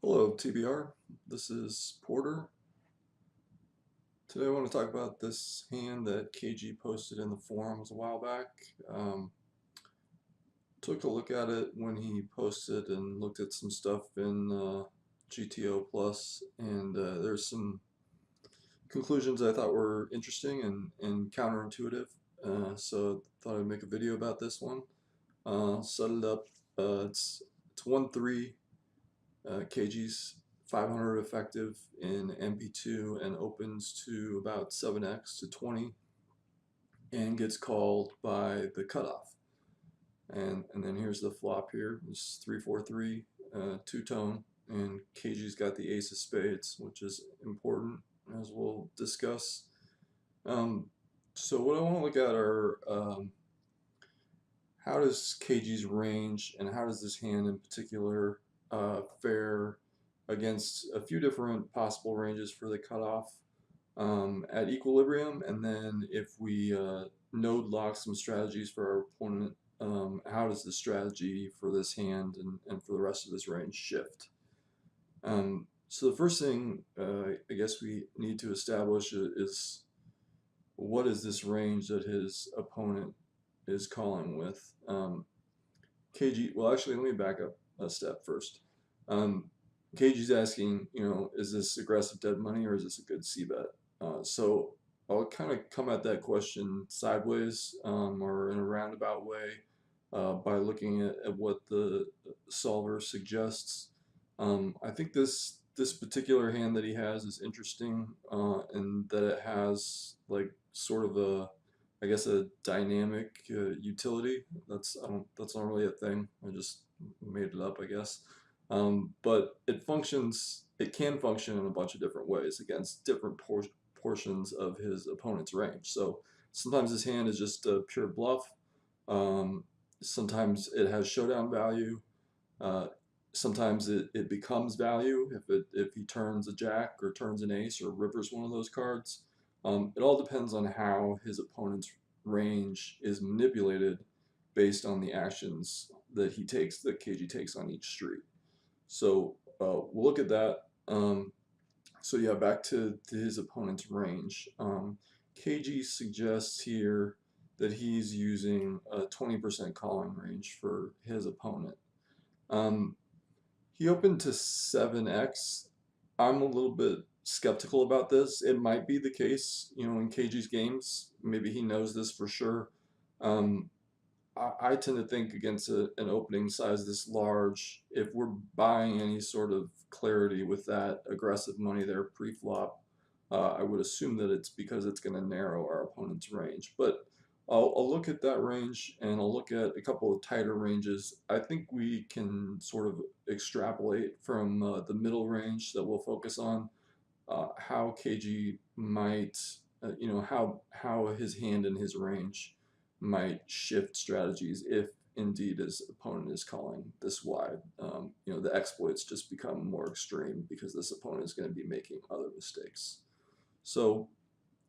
Hello, TBR. This is Porter. Today I want to talk about this hand that KG posted in the forums a while back. Took a look at it when he posted and looked at some stuff in GTO Plus, and there's some conclusions I thought were interesting and counterintuitive. So thought I'd make a video about this one. Set it up. It's 1-3. KG's 500 effective in MP2 and opens to about 7x to 20 and gets called by the cutoff. And then here's the flop here. It's 3-4-3, two-tone, and KG's got the ace of spades, which is important, as we'll discuss. So what I want to look at are how does KG's range and how does this hand in particular fare against a few different possible ranges for the cutoff at equilibrium, and then if we node lock some strategies for our opponent, how does the strategy for this hand and for the rest of this range shift? So the first thing I guess we need to establish is what is this range that his opponent is calling with. KG, well actually let me back up a step first. KG's asking, is this aggressive dead money or is this a good C bet? So I'll kind of come at that question sideways or in a roundabout way by looking at what the solver suggests. I think this particular hand that he has is interesting in that it has like sort of I guess a dynamic utility. That's not really a thing. I just made it up, I guess. But it can function in a bunch of different ways against different portions of his opponent's range. So sometimes his hand is just a pure bluff. Sometimes it has showdown value. Uh, Sometimes it becomes value if he turns a jack or turns an ace or rivers one of those cards. It all depends on how his opponent's range is manipulated based on the actions that KG takes on each street. So we'll look at that. So yeah, back to his opponent's range. KG suggests here that he's using a 20% calling range for his opponent. He opened to 7x. I'm a little bit skeptical about this. It might be the case, in KG's games. Maybe he knows this for sure. I tend to think against an opening size this large, if we're buying any sort of clarity with that aggressive money there pre-flop, I would assume that it's because it's going to narrow our opponent's range. But I'll look at that range and I'll look at a couple of tighter ranges. I think we can sort of extrapolate from the middle range that we'll focus on how KG might, how his hand and his range might shift strategies if indeed his opponent is calling this wide. The exploits just become more extreme because this opponent is going to be making other mistakes. So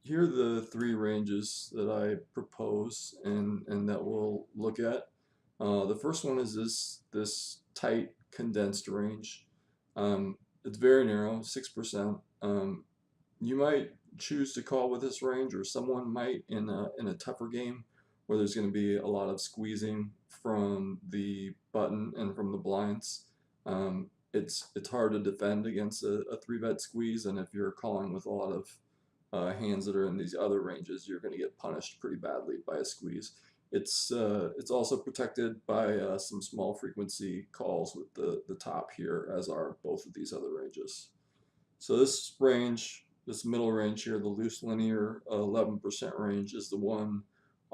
here are the three ranges that I propose and that we'll look at. The first one is this tight condensed range. It's very narrow, 6%. You might choose to call with this range, or someone might in a tougher game where there's going to be a lot of squeezing from the button and from the blinds. It's hard to defend against a 3-bet squeeze, and if you're calling with a lot of hands that are in these other ranges, you're going to get punished pretty badly by a squeeze. It's also protected by some small frequency calls with the top here, as are both of these other ranges. So this range, this middle range here, the loose linear 11% range, is the one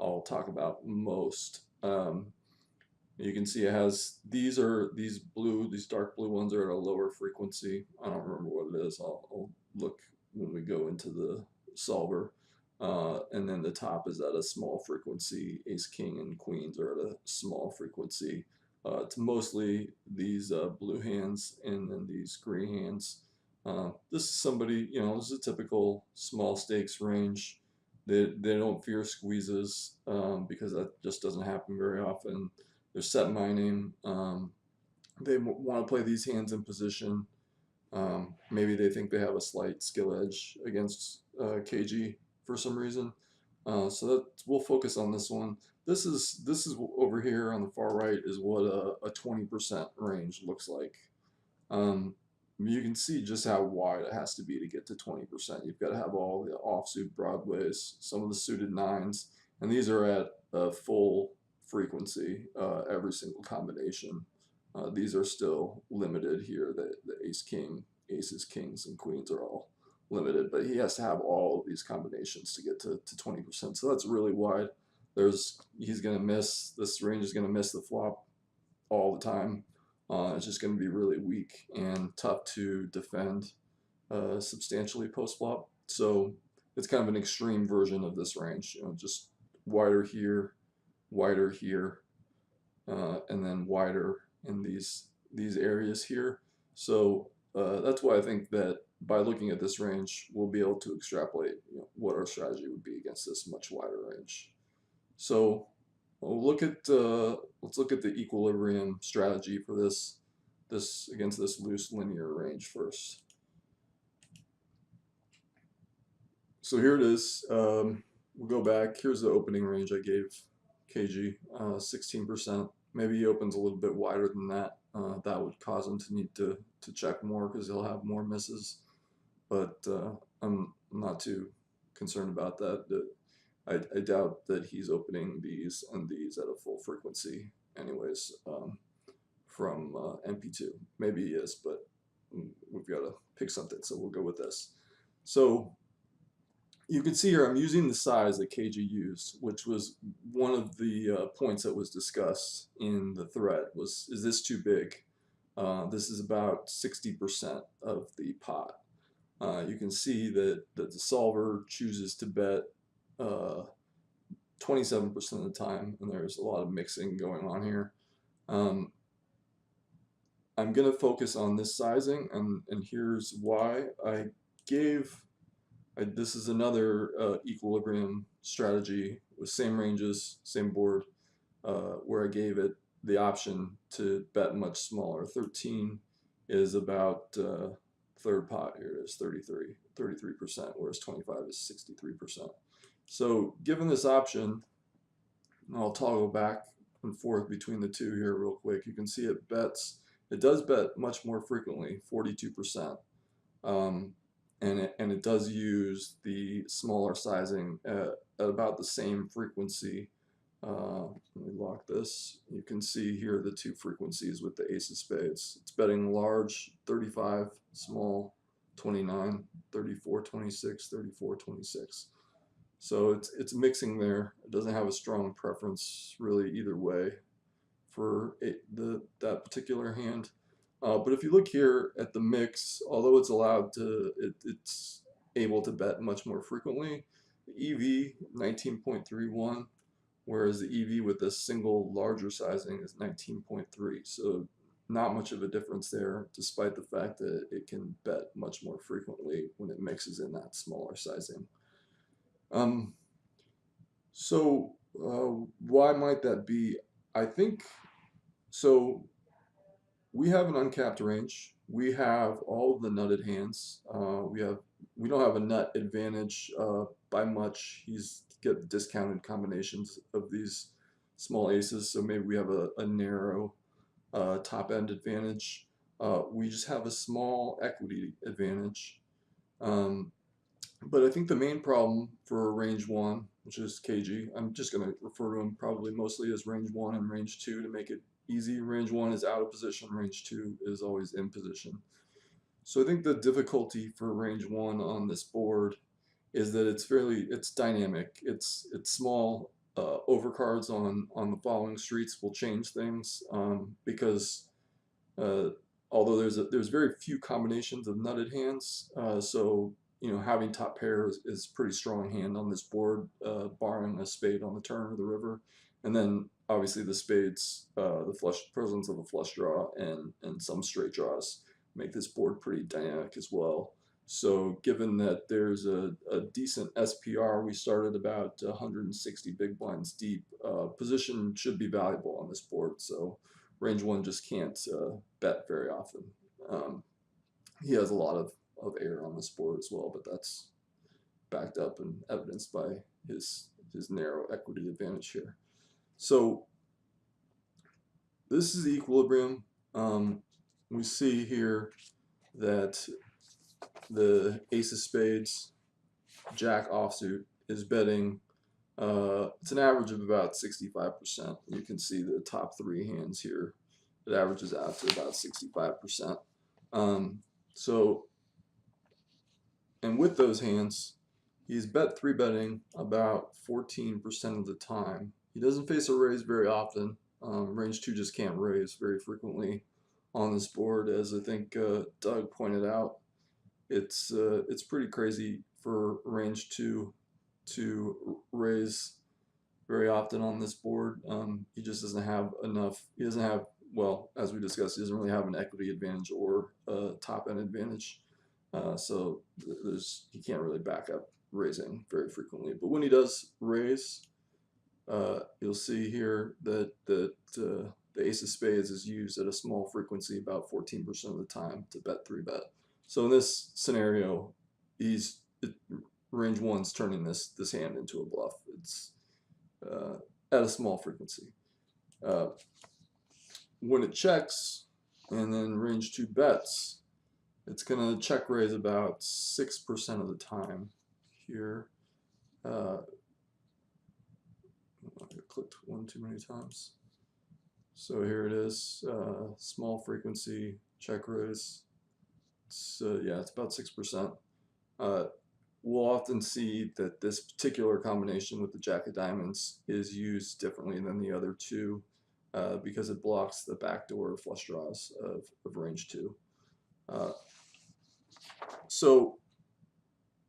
I'll talk about most. You can see it has these dark blue ones are at a lower frequency. I don't remember what it is. I'll look when we go into the solver. And then the top is at a small frequency. Ace, king, and queens are at a small frequency. It's mostly these blue hands and then these green hands. This is somebody, this is a typical small stakes range. They don't fear squeezes because that just doesn't happen very often. They're set mining. They want to play these hands in position. Maybe they think they have a slight skill edge against KG for some reason. So that we'll focus on this one. This is over here on the far right is what a 20% range looks like. Um, you can see just how wide it has to be to get to 20%. You've got to have all the offsuit broadways, some of the suited nines, and these are at a full frequency, every single combination. These are still limited here. The ace king, aces, kings, and queens are all limited, but he has to have all of these combinations to get to 20%. So that's really wide. He's going to miss, this range is going to miss the flop all the time. It's just going to be really weak and tough to defend substantially post flop. So it's kind of an extreme version of this range, just wider here, and then wider in these areas here. So that's why I think that by looking at this range, we'll be able to extrapolate what our strategy would be against this much wider range. So we'll let's look at the equilibrium strategy for this against this loose linear range first. So here it is. We'll go back. Here's the opening range I gave KG, 16%. Maybe he opens a little bit wider than that. That would cause him to need to check more because he'll have more misses. But I'm not too concerned about that. I doubt that he's opening these and these at a full frequency anyways, from MP2. Maybe he is, but we've got to pick something, so we'll go with this. So you can see here I'm using the size that KG used, which was one of the points that was discussed in the thread was, is this too big? This is about 60% of the pot. You can see that the solver chooses to bet 27% of the time, and there's a lot of mixing going on here. I'm going to focus on this sizing, and here's why. This is another equilibrium strategy with same ranges, same board, where I gave it the option to bet much smaller. 13 is about third pot here. It is 33%, whereas 25 is 63%. So given this option, I'll toggle back and forth between the two here real quick. You can see it does bet much more frequently, 42%. And it does use the smaller sizing at about the same frequency. Let me lock this. You can see here the two frequencies with the ace of spades. It's betting large, 35, small, 29, 34, 26, 34, 26. So it's mixing there. It doesn't have a strong preference really either way for that particular hand. But if you look here at the mix, although it's allowed to, it's able to bet much more frequently. The EV 19.31, whereas the EV with a single larger sizing is 19.3. So not much of a difference there, despite the fact that it can bet much more frequently when it mixes in that smaller sizing. So why might that be? I think so. We have an uncapped range. We have all of the nutted hands. We don't have a nut advantage by much. He's got discounted combinations of these small aces, so maybe we have a narrow top end advantage. We just have a small equity advantage. But I think the main problem for range 1, which is KG, I'm just going to refer to him probably mostly as range 1 and range 2 to make it easy. Range 1 is out of position, range 2 is always in position. So I think the difficulty for range 1 on this board is that it's dynamic. It's small. Overcards on the following streets will change things because although there's very few combinations of nutted hands, so having top pair is pretty strong hand on this board, barring a spade on the turn or the river, and then obviously the spades, the presence of a flush draw and some straight draws make this board pretty dynamic as well. So given that there's a decent SPR, we started about 160 big blinds deep. Position should be valuable on this board, so range 1 just can't bet very often. he has a lot of air on this board as well, but that's backed up and evidenced by his narrow equity advantage here. So this is the equilibrium. We see here that the ace of spades, jack offsuit, is betting. It's an average of about 65%. You can see the top three hands here. It averages out to about 65%. So, and with those hands, he's bet three betting about 14% of the time. He doesn't face a raise very often. Range 2 just can't raise very frequently on this board, as I think Doug pointed out. It's pretty crazy for range 2 to raise very often on this board. He just doesn't have enough. He doesn't have, well, as we discussed, he doesn't really have an equity advantage or a top end advantage. So he can't really back up raising very frequently. But when he does raise, you'll see here that the ace of spades is used at a small frequency, about 14% of the time, to bet three bet. So in this scenario, range 1's turning this hand into a bluff. It's at a small frequency. When it checks and then range 2 bets, it's going to check raise about 6% of the time here. I clicked one too many times. So here it is, small frequency, check raise. Yeah, it's about 6%. We'll often see that this particular combination with the jack of diamonds is used differently than the other two because it blocks the backdoor flush draws of range 2. So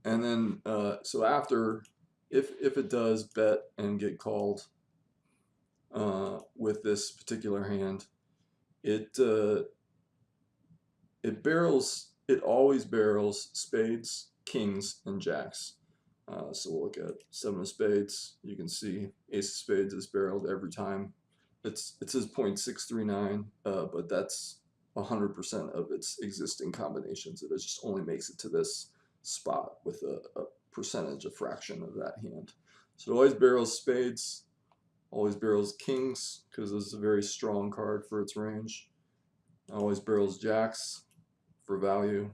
after, if it does bet and get called with this particular hand, it always barrels spades, kings, and jacks. So we'll look at 7 of spades. You can see ace of spades is barreled every time. It says 0.639, but that's 100% of its existing combinations. It just only makes it to this spot with a percentage, a fraction of that hand. So it always barrels spades, always barrels kings, because this is a very strong card for its range. Always barrels jacks for value,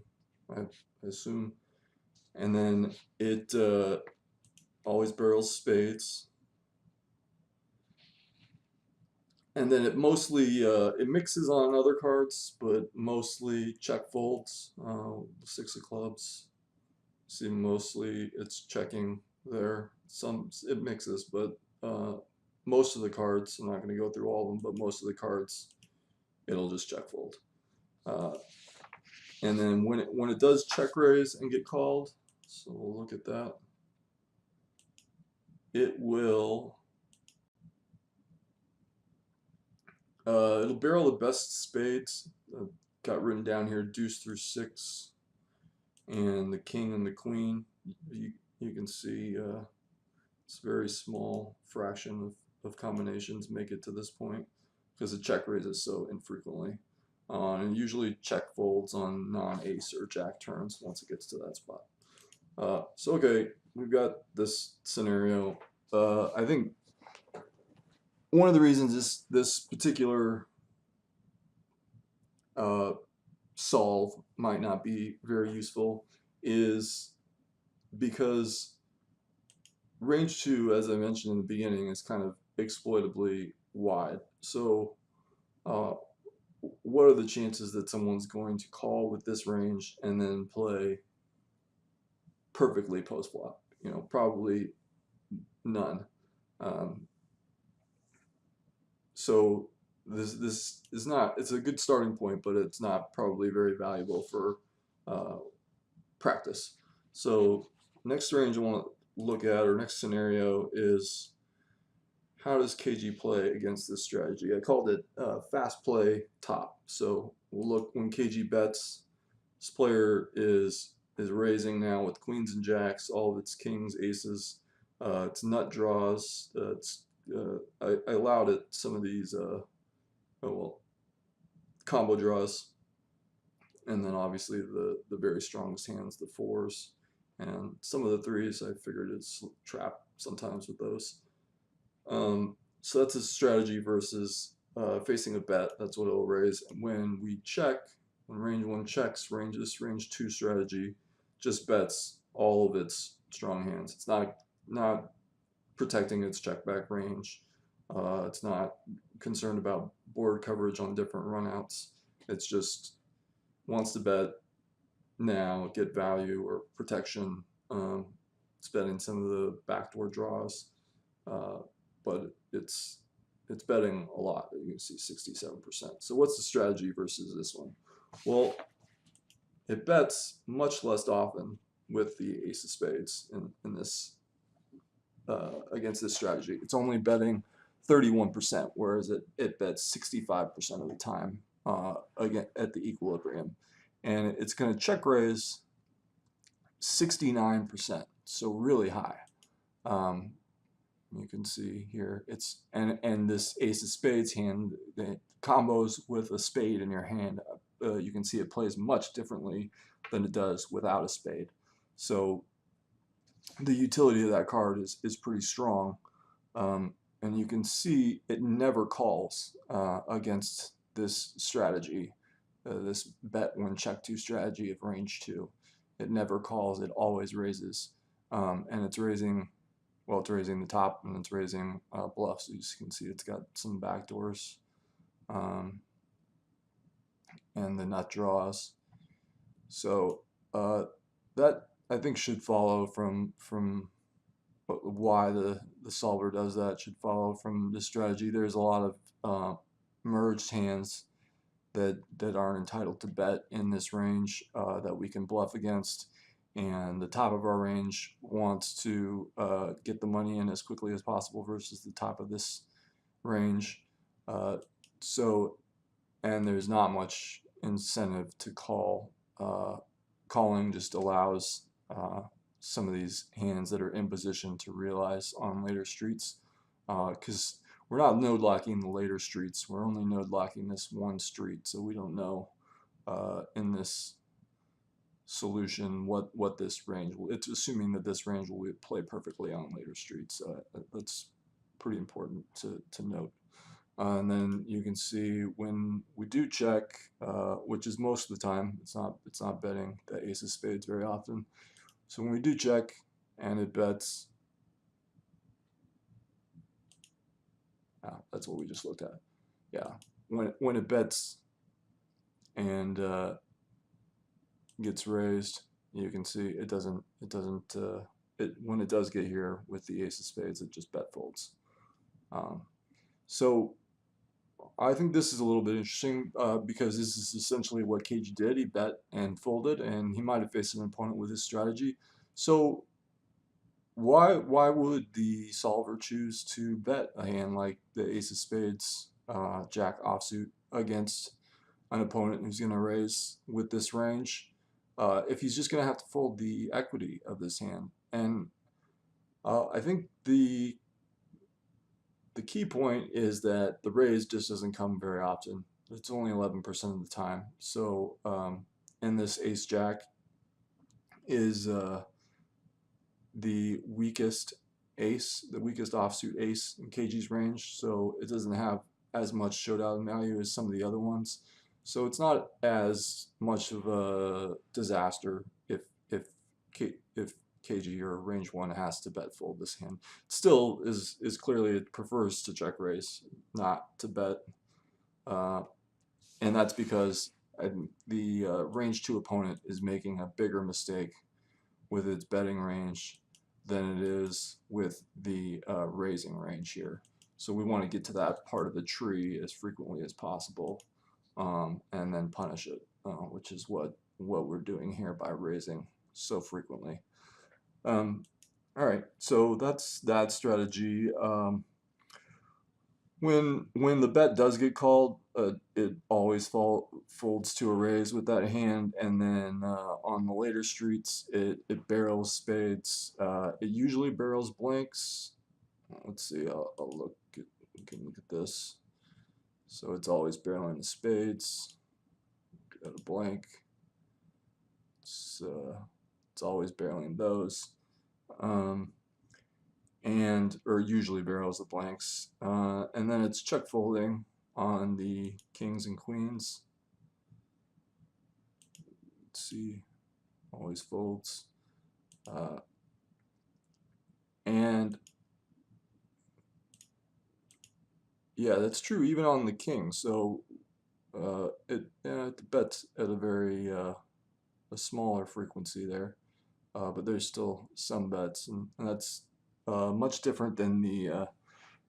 I assume. And then it always barrels spades. And then it mostly, it mixes on other cards, but mostly check folds. 6 of clubs. See, mostly it's checking there. It mixes, but most of the cards, I'm not going to go through all of them, but most of the cards, it'll just check fold. And then when it does check raise and get called, so we'll look at that. It will, it'll barrel the best spades. Got written down here, deuce through 6, and the king and the queen. You can see it's a very small fraction of combinations make it to this point because the check raises so infrequently. And usually check folds on non-ace or jack turns once it gets to that spot. So okay, we've got this scenario. I think one of the reasons this particular solve might not be very useful is because range 2, as I mentioned in the beginning, is kind of exploitably wide. So what are the chances that someone's going to call with this range and then play perfectly post flop? Probably none. So this is not, it's a good starting point, but it's not probably very valuable for practice. So next range I want to look at, or next scenario, is how does KG play against this strategy? I called it fast play top. So we'll look when KG bets. This player is raising now with queens and jacks, all of its kings, aces. It's nut draws. I allowed it some of these combo draws. and then obviously the very strongest hands, the fours, and some of the threes. I figured it's trap sometimes with those. So that's a strategy versus facing a bet. That's what it'll raise. When we check, when range one checks, this range two strategy just bets all of its strong hands. It's not protecting its check back range. It's not concerned about board coverage on different runouts. It's just wants to bet now, get value or protection. It's betting some of the backdoor draws, but it's betting a lot. You can see 67%. So what's the strategy versus this one? Well, it bets much less often with the ace of spades in this against this strategy. It's only betting 31%, whereas it bets 65% of the time again at the equilibrium, and it's going to check raise 69%, so really high. You can see here it's and this ace of spades hand that combos with a spade in your hand. You can see it plays much differently than it does without a spade. So the utility of that card is pretty strong, and you can see it never calls against this strategy, this bet when check two strategy of range two. It never calls, it always raises, and it's raising, well, it's raising the top and it's raising bluffs. So you can see it's got some backdoors and the nut draws. So that I think should follow from why the solver does that should follow from this strategy. There's a lot of merged hands that aren't entitled to bet in this range that we can bluff against, and the top of our range wants to get the money in as quickly as possible versus the top of this range. And there's not much incentive to call. Calling just allows some of these hands that are in position to realize on later streets, because we're not node locking the later streets. We're only node locking this one street, so we don't know in this solution what this range will. It's assuming that this range will play perfectly on later streets. That's pretty important to note. And then you can see when we do check, which is most of the time, it's not betting the ace of spades very often. So when we do check and it bets, that's what we just looked at. Yeah, when it bets and gets raised, you can see it doesn't when it does get here with the ace of spades, it just bet folds. So I think this is a little bit interesting because this is essentially what KG did. He bet and folded, and he might have faced an opponent with his strategy. So why would the solver choose to bet a hand like the ace of spades, jack offsuit against an opponent who's going to raise with this range if he's just going to have to fold the equity of this hand? And I think the key point is that the raise just doesn't come very often. It's only 11% of the time. So and this ace jack is the weakest ace, the weakest offsuit ace in KG's range, so it doesn't have as much showdown value as some of the other ones. So it's not as much of a disaster if KG or range one has to bet fold this hand. It still is clearly it prefers to check raise, not to bet, and that's because the range two opponent is making a bigger mistake with its betting range than it is with the raising range here. So we want to get to that part of the tree as frequently as possible, and then punish it, which is what we're doing here by raising so frequently. All right, so that's that strategy. When the bet does get called, it always folds to a raise with that hand, and then on the later streets, it barrels spades. It usually barrels blanks. Let's see. We can look at this. So it's always barreling the spades. Got a blank. it's always barreling those, and or usually barrels the blanks, and then it's check folding on the kings and queens. Let's see, always folds, and yeah, that's true even on the king. So it bets at a very a smaller frequency there, but there's still some bets, and that's much different than the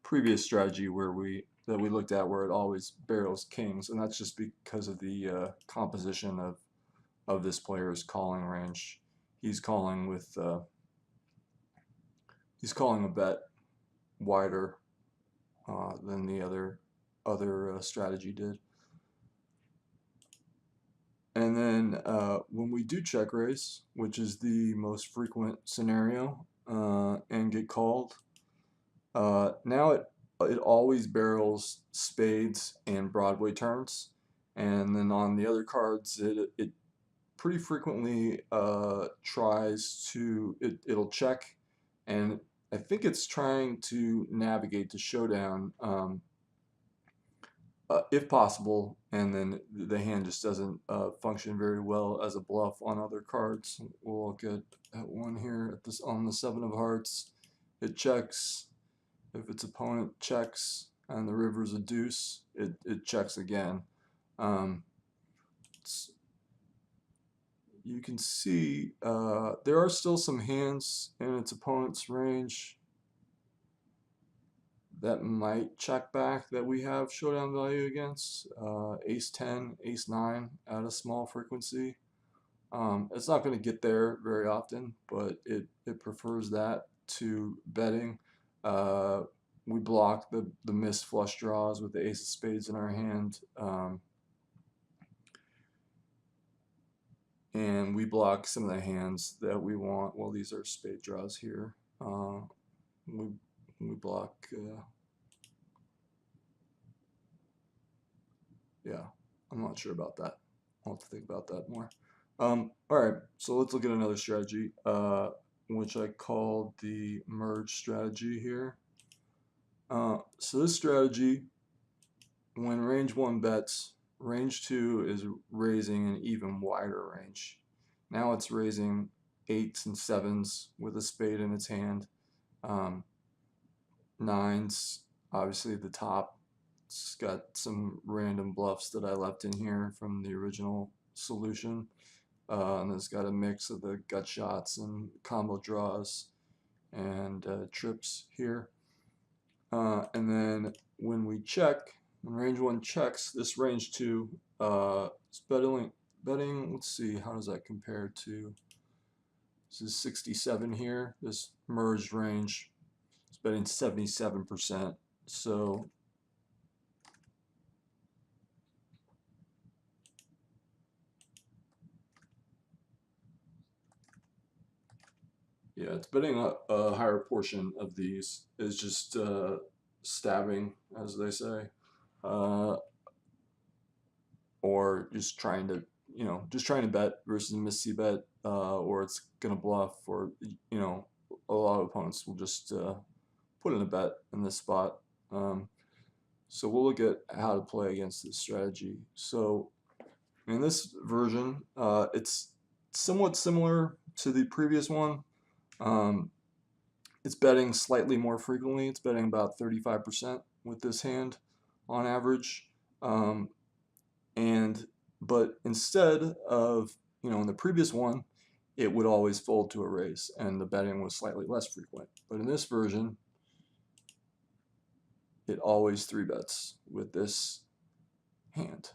previous strategy where we looked at where it always barrels kings, and that's just because of the composition of this player's calling range. He's calling with he's calling a bet wider than the other strategy did. And then when we do check raise, which is the most frequent scenario, and get called, now it always barrels spades and Broadway turns, and then on the other cards it pretty frequently tries to it'll check, and I think it's trying to navigate to showdown. If possible, and then the hand just doesn't function very well as a bluff on other cards. We'll look at one here at this on the 7 of hearts. It checks. If its opponent checks and the river's a deuce, it checks again. You can see there are still some hands in its opponent's range that might check back that we have showdown value against. Ace 10, Ace 9 at a small frequency. It's not going to get there very often, but it prefers that to betting. We block the missed flush draws with the ace of spades in our hand, and we block some of the hands that we want. Well, these are spade draws here. We block, yeah, I'm not sure about that. I'll have to think about that more. Alright, so let's look at another strategy, which I called the merge strategy here. So this strategy, when range 1 bets, range 2 is raising an even wider range. Now it's raising 8s and 7s with a spade in its hand. 9s, obviously at the top. It's got some random bluffs that I left in here from the original solution. And it's got a mix of the gut shots and combo draws and trips here. And then when we check, when range 1 checks, this range 2 is betting, let's see, how does that compare to, this is 67 here, this merged range is betting 77%. So yeah, it's betting a higher portion of these is just stabbing, as they say, or just trying to, just trying to bet versus a miss bet, or it's gonna bluff, or a lot of opponents will just put in a bet in this spot. So we'll look at how to play against this strategy. So in this version, it's somewhat similar to the previous one. It's betting slightly more frequently. It's betting about 35% with this hand on average. But instead of, in the previous one, it would always fold to a raise, and the betting was slightly less frequent. But in this version, it always 3-bets with this hand.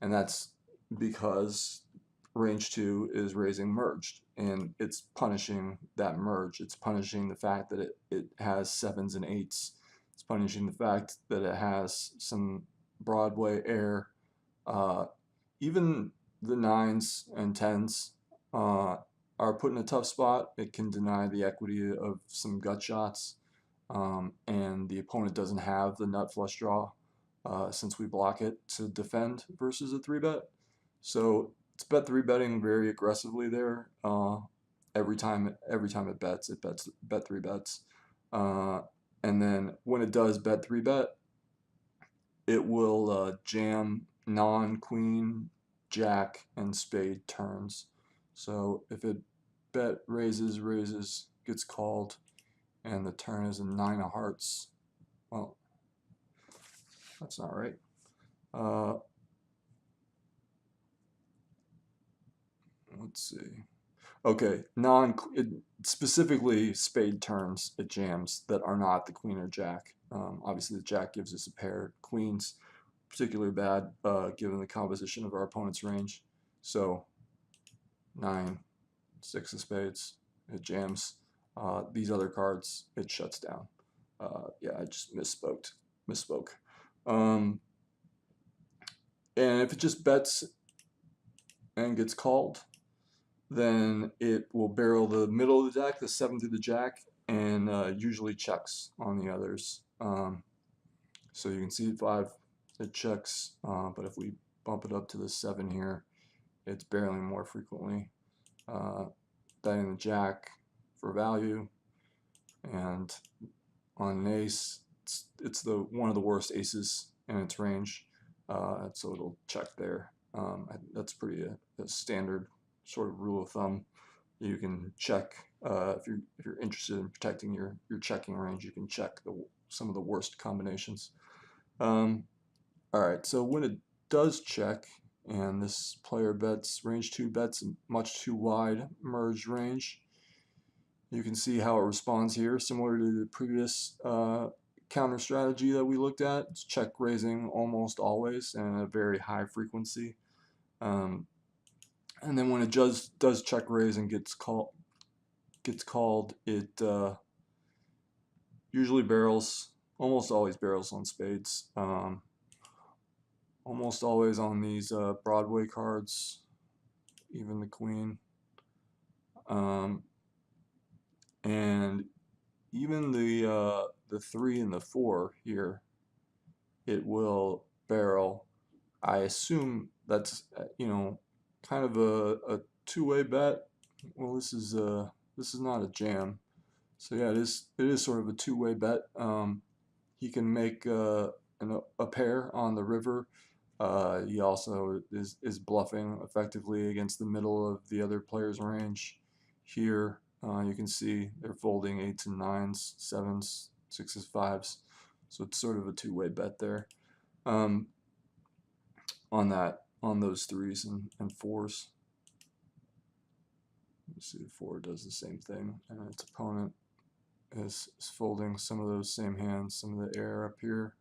And that's because range 2 is raising merged, and it's punishing that merge. It's punishing the fact that it has 7s and 8s. It's punishing the fact that it has some Broadway air. Even the 9s and 10s are put in a tough spot. It can deny the equity of some gut shots, and the opponent doesn't have the nut flush draw since we block it to defend versus a 3-bet. So it's bet three betting very aggressively there. Every time it bets bet three bets. And then when it does bet three bet, it will jam non-queen, jack, and spade turns. So if it bet raises, gets called, and the turn is a 9 of hearts, well, that's not right. Let's see. Okay, specifically spade turns it jams that are not the queen or jack. Obviously, the jack gives us a pair. Queens particularly bad given the composition of our opponent's range. So 9, 6 of spades, it jams. These other cards, it shuts down. Yeah, I just misspoke. And if it just bets and gets called, then it will barrel the middle of the deck, the 7 through the jack, and usually checks on the others. So you can see 5, it checks, but if we bump it up to the 7 here, it's barreling more frequently. Betting the jack for value, and on an ace, it's one of the worst aces in its range, so it'll check there. That's pretty a standard sort of rule of thumb. You can check if you're interested in protecting your checking range. You can check some of the worst combinations. All right, so when it does check, and this player bets range 2 bets much too wide merge range, you can see how it responds here, similar to the previous counter strategy that we looked at. It's check raising almost always and at a very high frequency. And then when it does check raise and gets called, it usually barrels, almost always barrels on spades. Almost always on these Broadway cards, even the queen. And even the 3 and the 4 here, it will barrel. I assume that's kind of a two-way bet. Well, this is not a jam, so yeah, it is sort of a two-way bet. He can make a pair on the river. He also is bluffing effectively against the middle of the other player's range. Here you can see they're folding 8s and 9s, 7s, 6s, 5s, so it's sort of a two-way bet there. On those 3s and 4s. Let's see, the 4 does the same thing, and its opponent is folding some of those same hands, some of the air up here.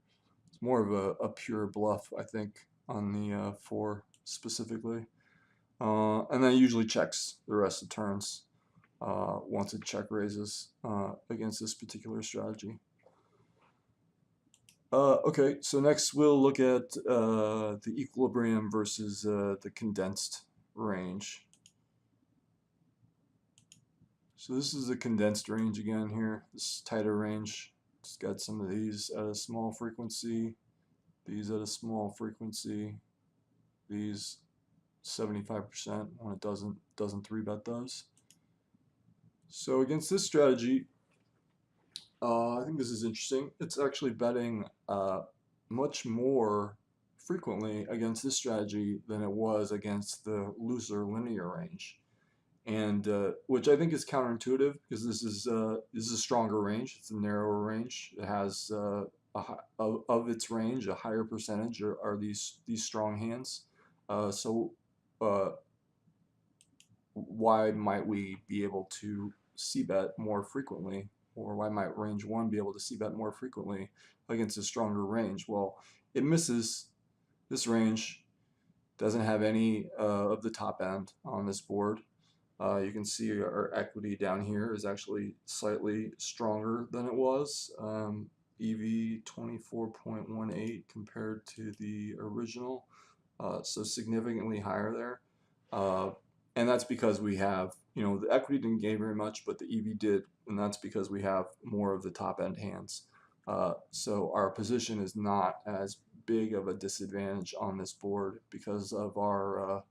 It's more of a pure bluff, I think, on the 4 specifically. And then it usually checks the rest of the turns once it check raises against this particular strategy. Okay, so next we'll look at the equilibrium versus the condensed range. So this is the condensed range again here, this tighter range. It's got some of these at a small frequency, these at a small frequency, these 75% when it doesn't 3-bet those. So against this strategy, I think this is interesting. It's actually betting much more frequently against this strategy than it was against the looser linear range, and which I think is counterintuitive because this is a stronger range. It's a narrower range. It has of its range a higher percentage are these strong hands. So why might we be able to c-bet more frequently, or why might range 1 be able to c-bet more frequently against a stronger range? Well, it misses. This range doesn't have any of the top end on this board. You can see our equity down here is actually slightly stronger than it was. EV 24.18 compared to the original, so significantly higher there. And that's because we have, the equity didn't gain very much, but the EV did, and that's because we have more of the top end hands. So our position is not as big of a disadvantage on this board because of our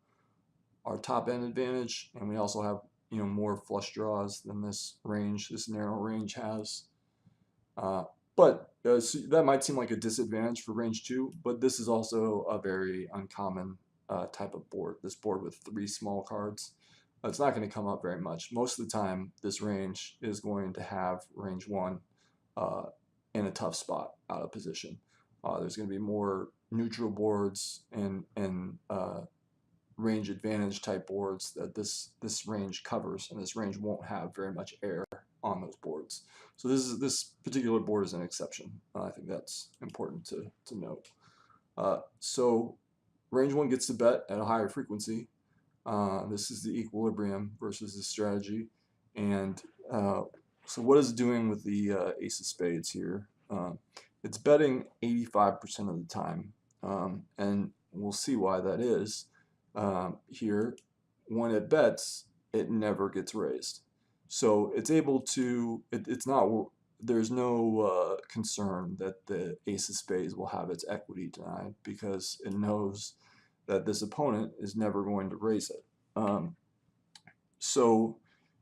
our top end advantage, and we also have more flush draws than this narrow range has. So that might seem like a disadvantage for range 2, but this is also a very uncommon type of board. This board with 3 small cards. It's not going to come up very much. Most of the time, this range is going to have range 1 in a tough spot out of position. There's going to be more neutral boards and range advantage type boards that this range covers, and this range won't have very much air on those boards. So this particular board is an exception. I think that's important to note. So range 1 gets to bet at a higher frequency. This is the equilibrium versus the strategy. And so what is it doing with the ace of spades here? It's betting 85% of the time. And we'll see why that is. Here, when it bets, it never gets raised. So it's able to, it's not, there's no concern that the ace of spades will have its equity denied, because it knows that this opponent is never going to raise it. So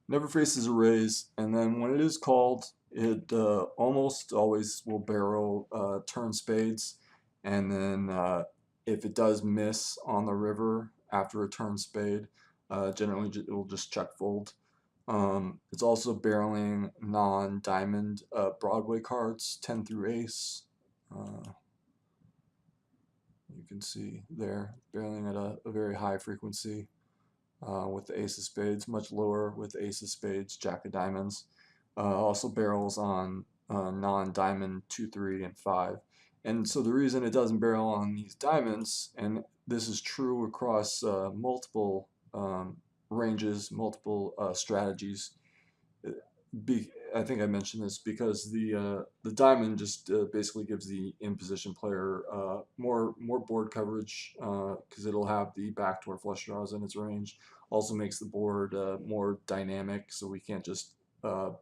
never faces a raise, and then when it is called, it almost always will barrel turn spades, and then if it does miss on the river after a turn spade, generally it will just check fold. It's also barreling non-diamond Broadway cards, 10 through ace. You can see there, barreling at a very high frequency with the ace of spades, much lower with the ace of spades, jack of diamonds. Also barrels on non-diamond 2, 3, and 5. And so the reason it doesn't barrel on these diamonds, and this is true across multiple ranges, multiple strategies. I think I mentioned this because the diamond just basically gives the in position player more board coverage because it'll have the backdoor flush draws in its range. Also makes the board more dynamic, so we can't just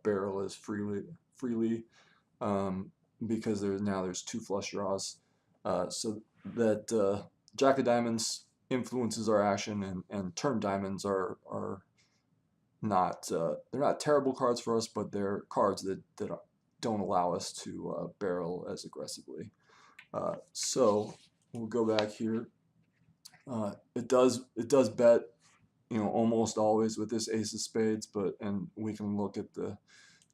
barrel as freely because there's 2 flush draws. So that jack of diamonds influences our action, and turn diamonds are not they're not terrible cards for us, but they're cards that don't allow us to barrel as aggressively. So we'll go back here. It does bet almost always with this ace of spades, and we can look at the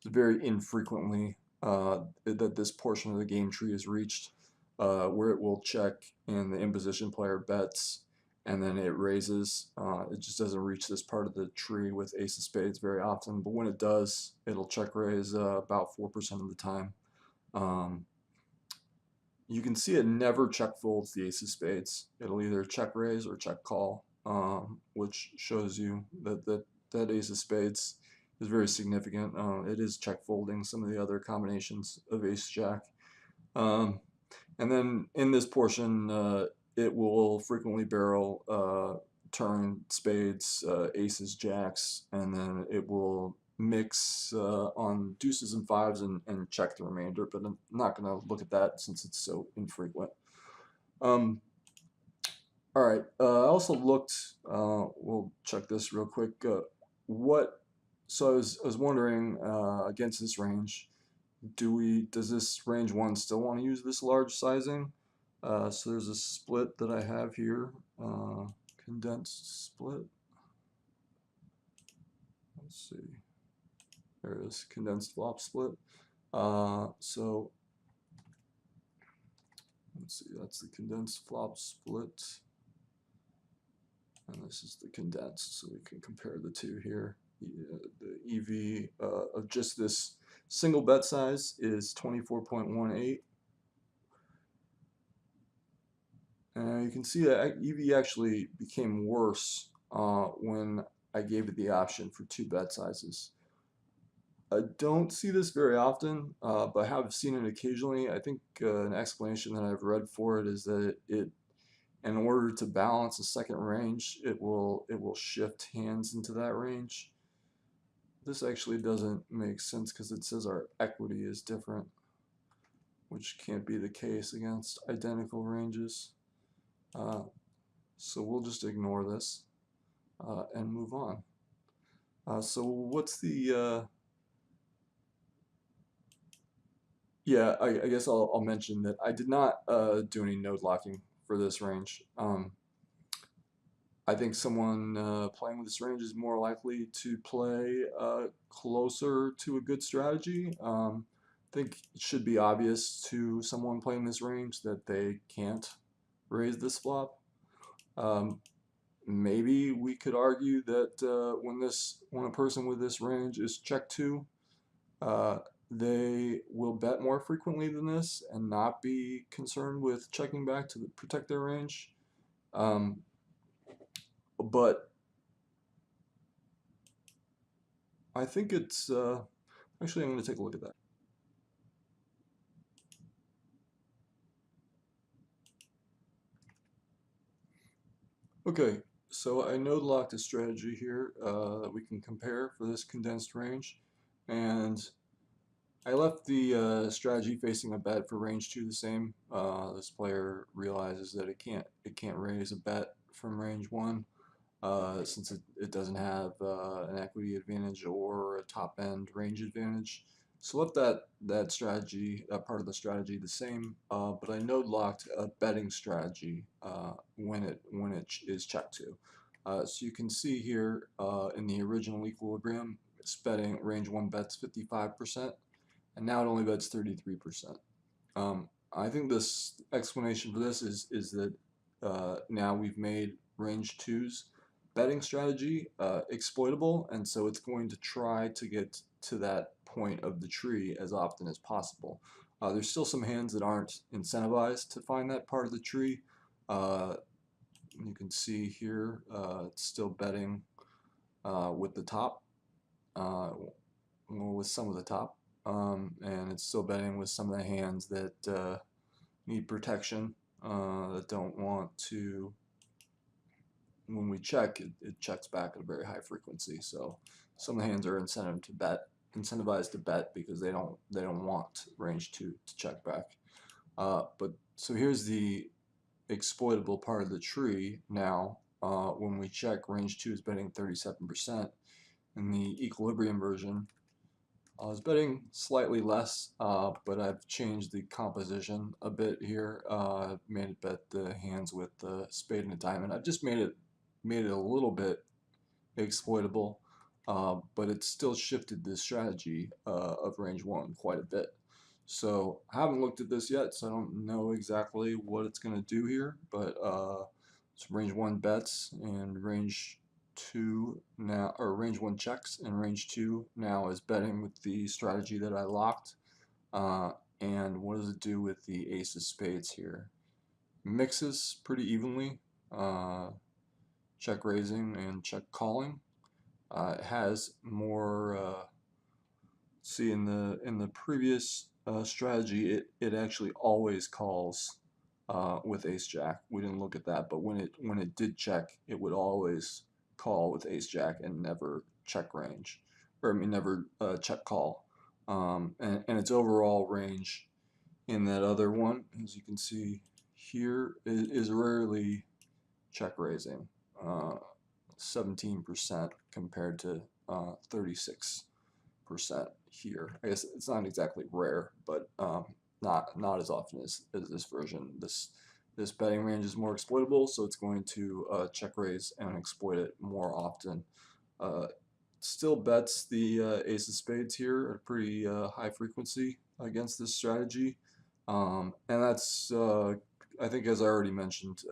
very infrequently that this portion of the game tree is reached, where it will check and the in position player bets, and then it raises. It just doesn't reach this part of the tree with ace of spades very often, but when it does, it'll check raise about 4% of the time. You can see it never check folds the ace of spades. It'll either check raise or check call, which shows you that ace of spades is very significant. It is check folding some of the other combinations of ace jack. And then in this portion, it will frequently barrel turn spades, aces, jacks, and then it will mix on deuces and fives and check the remainder, but I'm not going to look at that since it's so infrequent. All right, I also looked, we'll check this real quick, so I was wondering, against this range, does this range 1 still want to use this large sizing? So there's a split that I have here, condensed split. Let's see. There it is, condensed flop split. So let's see, that's the condensed flop split. And this is the condensed, so we can compare the two here. The EV of just this single bet size is 24.18. And you can see that EV actually became worse when I gave it the option for 2 bet sizes. I don't see this very often, but I have seen it occasionally. I think an explanation that I've read for it is that in order to balance a second range, it will shift hands into that range. This actually doesn't make sense because it says our equity is different, which can't be the case against identical ranges. So we'll just ignore this. and move on. So what's the yeah, I guess I'll mention that I did not do any node locking for this range. I think someone playing with this range is more likely to play closer to a good strategy. I think it should be obvious to someone playing this range that they can't raise this flop. Um, Maybe we could argue that when a person with this range is check two, uh, they will bet more frequently than this and not be concerned with checking back to protect their range. Um, but I think it's actually, I'm going to take a look at that. Okay, so I node locked a strategy here that we can compare for this condensed range, and I left the strategy facing a bet for range two the same. This player realizes that it can't raise a bet from range one since it doesn't have an equity advantage or a top end range advantage. So left that strategy, that part of the strategy the same, but I node locked a betting strategy when it is check two. So you can see here in the original equilibrium, it's betting range one bets 55%, and now it only bets 33%. I think this explanation for this is that now we've made range two's betting strategy exploitable, and so it's going to try to get to that point of the tree as often as possible. There's still some hands that aren't incentivized to find that part of the tree. Uh, you can see here it's still betting with the top, with some of the top, and it's still betting with some of the hands that need protection, that don't want to, when we check, it checks back at a very high frequency. So some of the hands are incentivized to bet because they don't want range two to check back. But so here's the exploitable part of the tree now. When we check, range two is betting 37%. In the equilibrium version, I was betting slightly less, but I've changed the composition a bit here. Made it bet the hands with the spade and a diamond. I've just made it a little bit exploitable, but it's still shifted the strategy of range one quite a bit. So I haven't looked at this yet, so I don't know exactly what it's going to do here, but it's range one bets and range two now, or range one checks, and range two now is betting with the strategy that I locked. Uh, and what does it do with the ace of spades here? Mixes pretty evenly, check raising and check calling. It has more. See, in the previous strategy, it actually always calls with ace jack. We didn't look at that, but when it did check, it would always call with ace jack and never check range, or I mean never check call. And its overall range in that other one, as you can see here, is rarely check raising. 17% compared to 36% here. I guess it's not exactly rare, but not as often as this version. This betting range is more exploitable, so it's going to check raise and exploit it more often. Uh, Still bets the ace of spades here at a pretty high frequency against this strategy, and that's I think, as I already mentioned,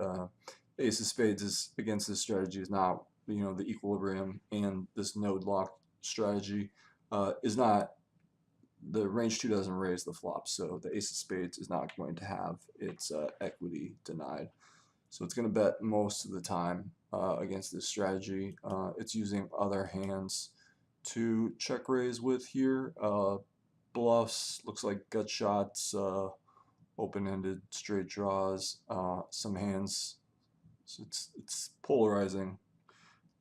ace of spades is against this strategy is not, the equilibrium, and this node lock strategy is not, the range two doesn't raise the flop, so the ace of spades is not going to have its equity denied. So it's going to bet most of the time against this strategy. It's using other hands to check raise with here. Bluffs, looks like gut shots, open-ended straight draws, some hands. So it's polarizing.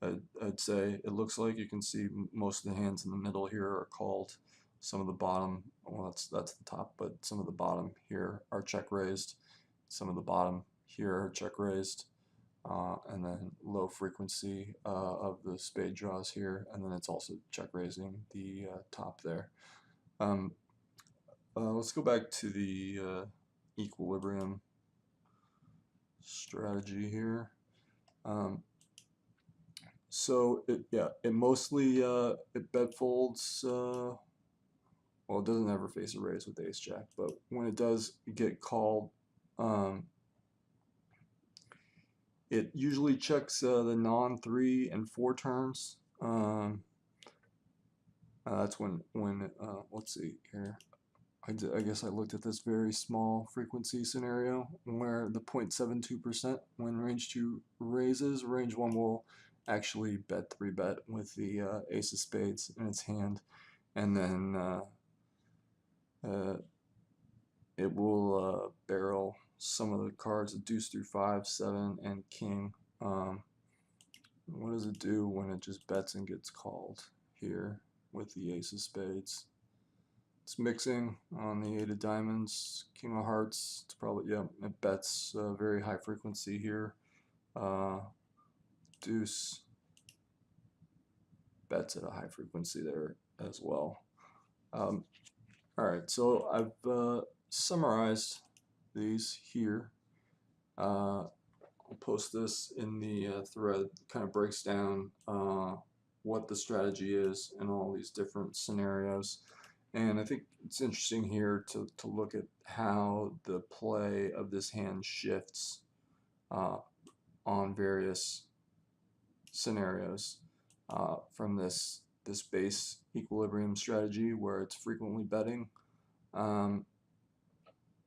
I'd say it looks like you can see most of the hands in the middle here are called. Some of the bottom, well, that's the top, but some of the bottom here are check raised. Some of the bottom here are check raised. and then low frequency of the spade draws here, and then it's also check raising the top there. Let's go back to the equilibrium strategy here. So it mostly it bet folds. Well, it doesn't ever face a raise with ace jack, but when it does get called, it usually checks the non-3 and 4 turns. That's when let's see here. I guess I looked at this very small frequency scenario where the 0.72% when range 2 raises, range 1 will actually bet 3-bet with the ace of spades in its hand, and then it will barrel some of the cards, deuce through 5, 7, and king. What does it do when it just bets and gets called here with the ace of spades? It's mixing on the 8 of diamonds, king of hearts. It's probably, yeah, it bets very high frequency here. Deuce bets at a high frequency there as well. All right, so I've summarized these here. I'll post this in the thread. Kind of breaks down what the strategy is in all these different scenarios. And I think it's interesting here to look at how the play of this hand shifts on various scenarios from this base equilibrium strategy where it's frequently betting and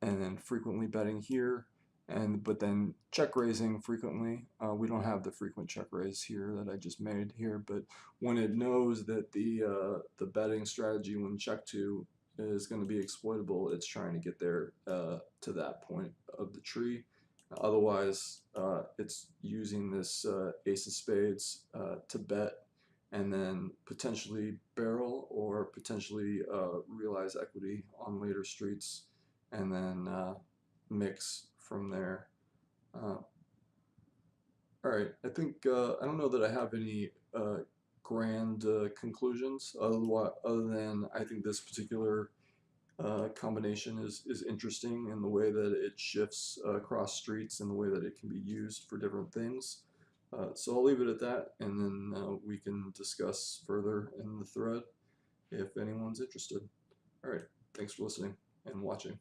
then frequently betting here, but then check raising frequently. We don't have the frequent check raise here that I just made here, but when it knows that the betting strategy when check to is going to be exploitable, it's trying to get there to that point of the tree. Otherwise, it's using this ace of spades to bet and then potentially barrel or potentially realize equity on later streets, and then mix from there. All right, I think I don't know that I have any grand conclusions other than I think this particular combination is interesting in the way that it shifts across streets and the way that it can be used for different things. So I'll leave it at that, and then we can discuss further in the thread if anyone's interested. All right, thanks for listening and watching.